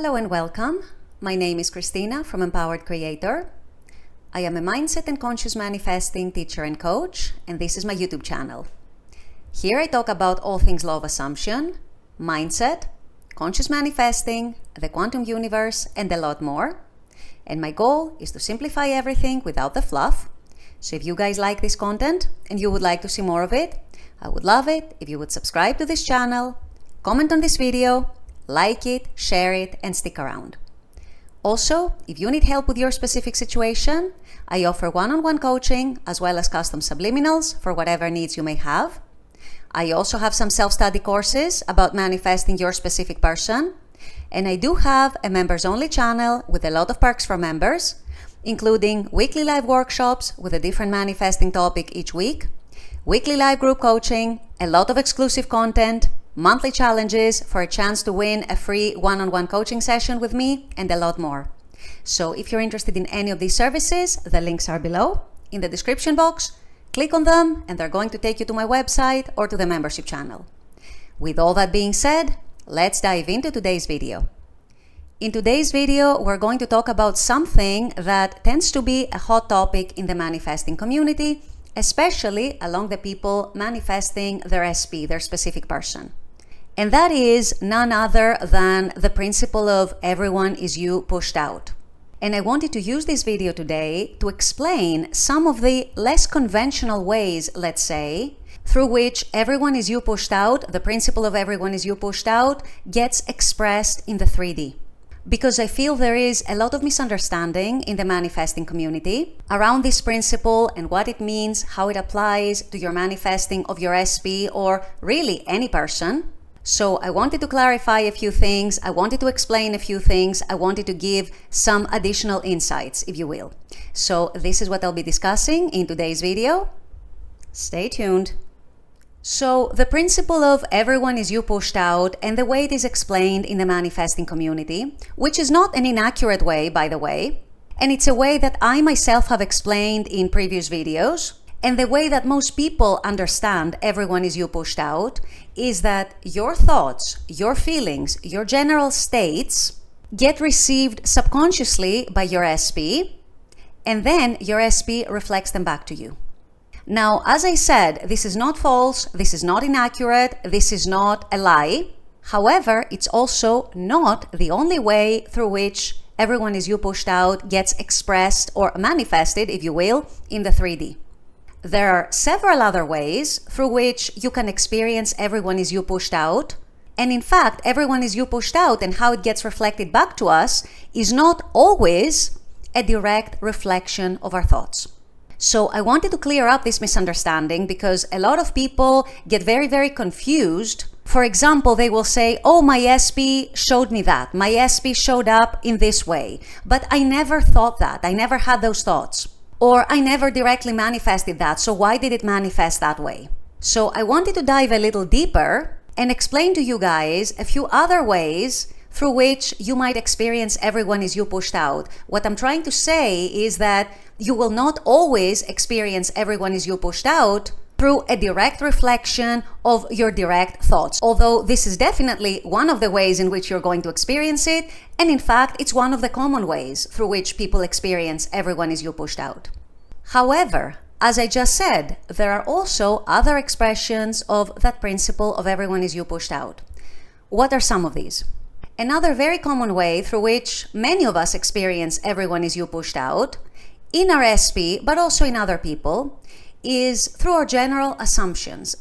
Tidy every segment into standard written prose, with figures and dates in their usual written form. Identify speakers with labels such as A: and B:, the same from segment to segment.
A: Hello and welcome. My name is Christina from Empowered Creator. I am a mindset and conscious manifesting teacher and coach, and this is my YouTube channel. Here I talk about all things law of assumption, mindset, conscious manifesting, the quantum universe, and a lot more. And my goal is to simplify everything without the fluff. So if you guys like this content and you would like to see more of it, I would love it if you would subscribe to this channel, comment on this video, like it, share it, and stick around. Also, if you need help with your specific situation, I offer one-on-one coaching as well as custom subliminals for whatever needs you may have. I also have some self-study courses about manifesting your specific person. And I do have a members-only channel with a lot of perks for members, including weekly live workshops with a different manifesting topic each week, weekly live group coaching, a lot of exclusive content, monthly challenges for a chance to win a free one-on-one coaching session with me, and a lot more. So if you're interested in any of these services, the links are below in the description box. Click on them and they're going to take you to my website or to the membership channel. With all that being said, let's dive into today's video. In today's video, we're going to talk about something that tends to be a hot topic in the manifesting community, especially along the people manifesting their SP, their specific person. And that is none other than the principle of everyone is you pushed out. And I wanted to use this video today to explain some of the less conventional ways, let's say, through which everyone is you pushed out, the principle of everyone is you pushed out, gets expressed in the 3D. Because I feel there is a lot of misunderstanding in the manifesting community around this principle and what it means, how it applies to your manifesting of your SP or really any person. So I wanted to clarify a few things, I wanted to explain a few things, I wanted to give some additional insights, if you will. So this is what I'll be discussing in today's video. Stay tuned. So the principle of everyone is you pushed out and the way it is explained in the manifesting community, which is not an inaccurate way, by the way, and it's a way that I myself have explained in previous videos, and the way that most people understand everyone is you pushed out is that your thoughts, your feelings, your general states get received subconsciously by your SP, and then your SP reflects them back to you. Now, as I said, this is not false, this is not inaccurate, this is not a lie. However, it's also not the only way through which everyone is you pushed out gets expressed or manifested, if you will, in the 3D. There are several other ways through which you can experience everyone is you pushed out. And in fact, everyone is you pushed out and how it gets reflected back to us is not always a direct reflection of our thoughts. So I wanted to clear up this misunderstanding because a lot of people get very, very confused. For example, they will say, oh, my SP showed me that. My SP showed up in this way. But I never thought that. I never had those thoughts. Or I never directly manifested that. So why did it manifest that way? So I wanted to dive a little deeper and explain to you guys a few other ways through which you might experience everyone is you pushed out. What I'm trying to say is that you will not always experience everyone is you pushed out through a direct reflection of your direct thoughts. Although this is definitely one of the ways in which you're going to experience it. And in fact, it's one of the common ways through which people experience everyone is you pushed out. However, as I just said, there are also other expressions of that principle of everyone is you pushed out. What are some of these? Another very common way through which many of us experience everyone is you pushed out in our SP, but also in other people, is through our general assumptions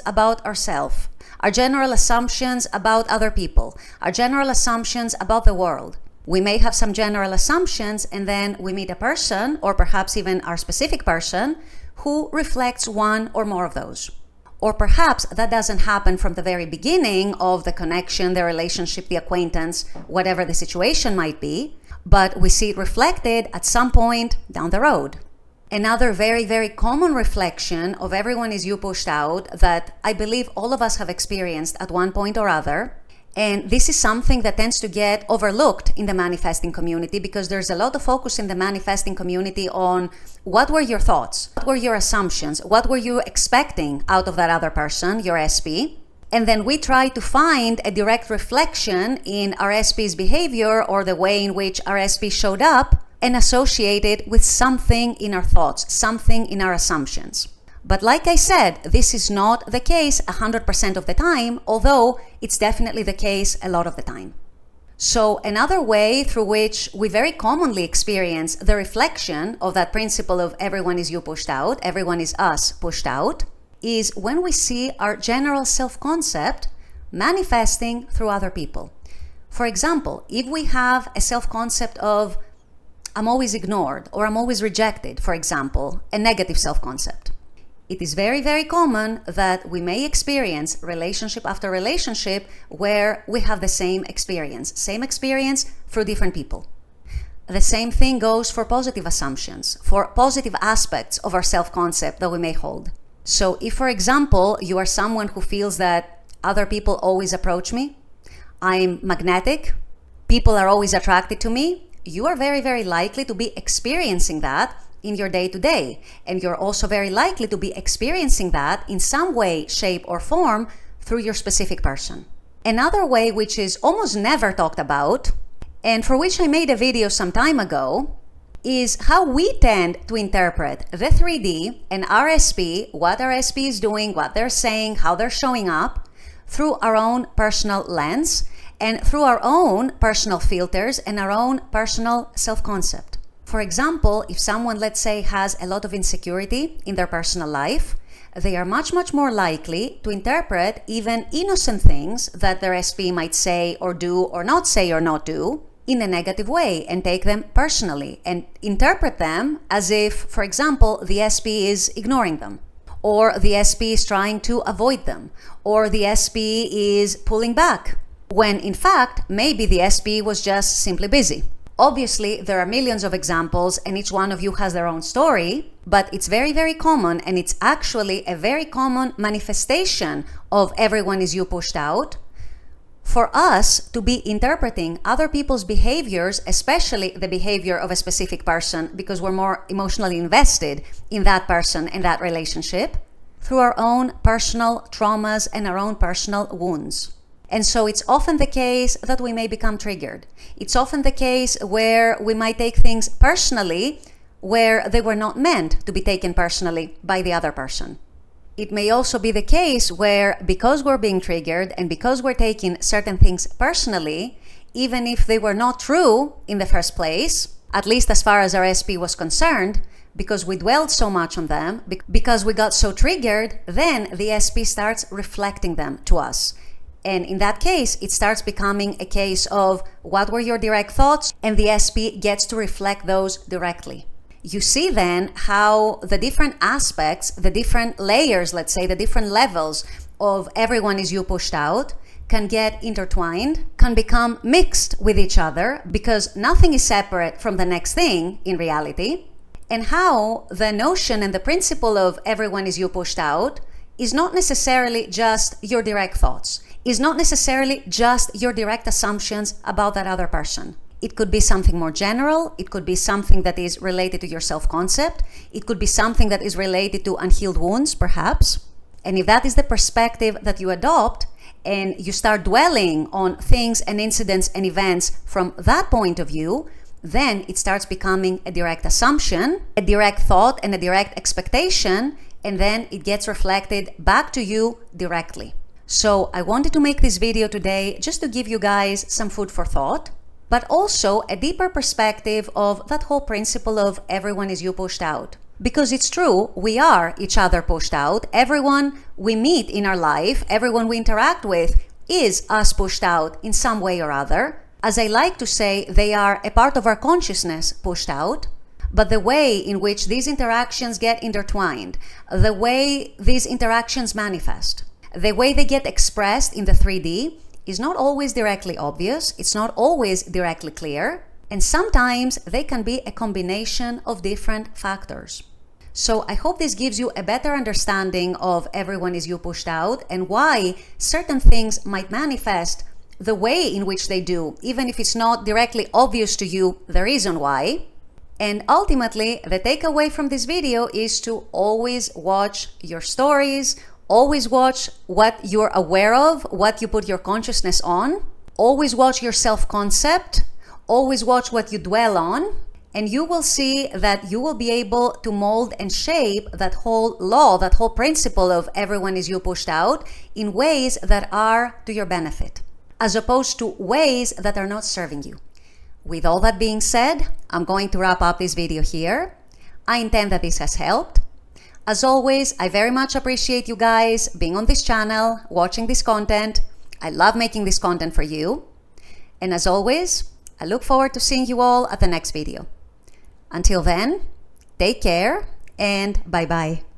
A: about ourselves, our general assumptions about other people, our general assumptions about the world. We may have some general assumptions and then we meet a person, or perhaps even our specific person, who reflects one or more of those. Or perhaps that doesn't happen from the very beginning of the connection, the relationship, the acquaintance, whatever the situation might be, but we see it reflected at some point down the road. Another very, very common reflection of everyone is you pushed out that I believe all of us have experienced at one point or other. And this is something that tends to get overlooked in the manifesting community because there's a lot of focus in the manifesting community on what were your thoughts, what were your assumptions, what were you expecting out of that other person, your SP. And then we try to find a direct reflection in our SP's behavior or the way in which our SP showed up and associate it with something in our thoughts, something in our assumptions. But like I said, this is not the case 100% of the time, although it's definitely the case a lot of the time. So another way through which we very commonly experience the reflection of that principle of everyone is you pushed out, everyone is us pushed out, is when we see our general self-concept manifesting through other people. For example, if we have a self-concept of I'm always ignored or I'm always rejected, for example, a negative self-concept, it is very, very common that we may experience relationship after relationship where we have the same experience through different people. The same thing goes for positive assumptions, for positive aspects of our self-concept that we may hold. So if, for example, you are someone who feels that other people always approach me, I'm magnetic, people are always attracted to me, you are very, very likely to be experiencing that in your day-to-day. And you're also very likely to be experiencing that in some way, shape, or form through your specific person. Another way which is almost never talked about, and for which I made a video some time ago, is how we tend to interpret the 3D and our SP, what our SP is doing, what they're saying, how they're showing up, through our own personal lens and through our own personal filters and our own personal self-concept. For example, if someone, let's say, has a lot of insecurity in their personal life, they are much, much more likely to interpret even innocent things that their SP might say or do or not say or not do in a negative way and take them personally and interpret them as if, for example, the SP is ignoring them, or the SP is trying to avoid them, or the SP is pulling back, when in fact, maybe the SP was just simply busy. Obviously, there are millions of examples and each one of you has their own story, but it's very, very common, and it's actually a very common manifestation of everyone is you pushed out, for us to be interpreting other people's behaviors, especially the behavior of a specific person, because we're more emotionally invested in that person and that relationship, through our own personal traumas and our own personal wounds. And so it's often the case that we may become triggered. It's often the case where we might take things personally where they were not meant to be taken personally by the other person. It may also be the case where, because we're being triggered and because we're taking certain things personally, even if they were not true in the first place, at least as far as our SP was concerned, because we dwelled so much on them, because we got so triggered, then the SP starts reflecting them to us. And in that case, it starts becoming a case of what were your direct thoughts, and the SP gets to reflect those directly. You see then how the different aspects, the different layers, let's say, the different levels of everyone is you pushed out can get intertwined, can become mixed with each other, because nothing is separate from the next thing in reality, and how the notion and the principle of everyone is you pushed out is not necessarily just your direct thoughts, is not necessarily just your direct assumptions about that other person. It could be something more general. It could be something that is related to your self-concept. It could be something that is related to unhealed wounds, perhaps. And if that is the perspective that you adopt and you start dwelling on things and incidents and events from that point of view, then it starts becoming a direct assumption, a direct thought, and a direct expectation, and then it gets reflected back to you directly. So I wanted to make this video today just to give you guys some food for thought, but also a deeper perspective of that whole principle of everyone is you pushed out. Because it's true, we are each other pushed out. Everyone we meet in our life, everyone we interact with is us pushed out in some way or other. As I like to say, they are a part of our consciousness pushed out. But the way in which these interactions get intertwined, the way these interactions manifest, the way they get expressed in the 3D is not always directly obvious, it's not always directly clear, and sometimes they can be a combination of different factors. So I hope this gives you a better understanding of everyone is you pushed out and why certain things might manifest the way in which they do, even if it's not directly obvious to you the reason why. And ultimately, the takeaway from this video is to always watch your stories, Always watch what you're aware of, what you put your consciousness on. Always watch your self-concept. Always watch what you dwell on. And you will see that you will be able to mold and shape that whole law, that whole principle of everyone is you pushed out in ways that are to your benefit, as opposed to ways that are not serving you. With all that being said, I'm going to wrap up this video here. I intend that this has helped. As always, I very much appreciate you guys being on this channel, watching this content. I love making this content for you. And as always, I look forward to seeing you all at the next video. Until then, take care and bye-bye.